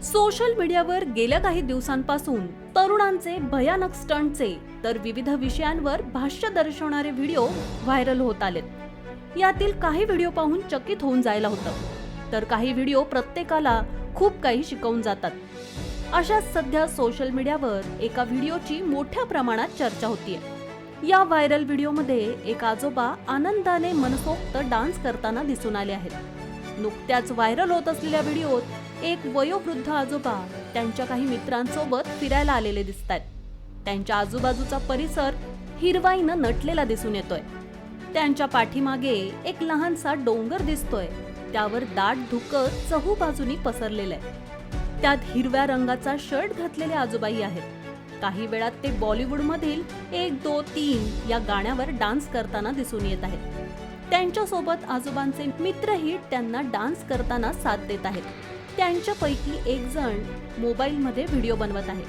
Social मीडियावर गेल्या काही दिवसांपासून तरुणांचे भयानक स्टंटचे तर विविध विषयांवर भाष्य दर्शवणारे व्हिडिओ व्हायरल होत आलेत। यातील काही व्हिडिओ पाहून चकित होऊन जायला होतं, तर काही व्हिडिओ प्रत्येकाला खूप काही शिकवून जातात। अशाच सध्या सोशल मीडियावर एका व्हिडिओची मोठ्या प्रमाणात चर्चा होतीये। या व्हायरल व्हिडिओमध्ये एक आजोबा आनंदाने मनसोक्त डान्स करताना दिसून आले आहेत। नुकत्याच व्हायरल होत असलेल्या व्हिडिओत एक वयोवृद्ध आजोबा त्यांच्या काही मित्रांसोबत फिरायला आलेले दिसतात। त्यांच्या आजूबाजूचा परिसर हिरवाईनं नटलेला दिसून येतोय। त्यांच्या पाठीमागे एक लहानसा डोंगर दिसतोय, त्यावर दाट धुकं चहूबाजूनी पसरलेलं आहे। त्यात हिरव्या रंगाचा शर्ट घातलेले आजोबाई आहेत। काही वेळात ते बॉलिवूड मधील 1 2 3 या गाण्यावर डान्स करताना दिसून येत आहेत। त्यांच्या सोबत आजोबांचे मित्रही त्यांना डान्स करताना साथ देत आहेत। त्यांच्यापैकी एक जण मोबाईल मध्ये व्हिडिओ बनवत आहे।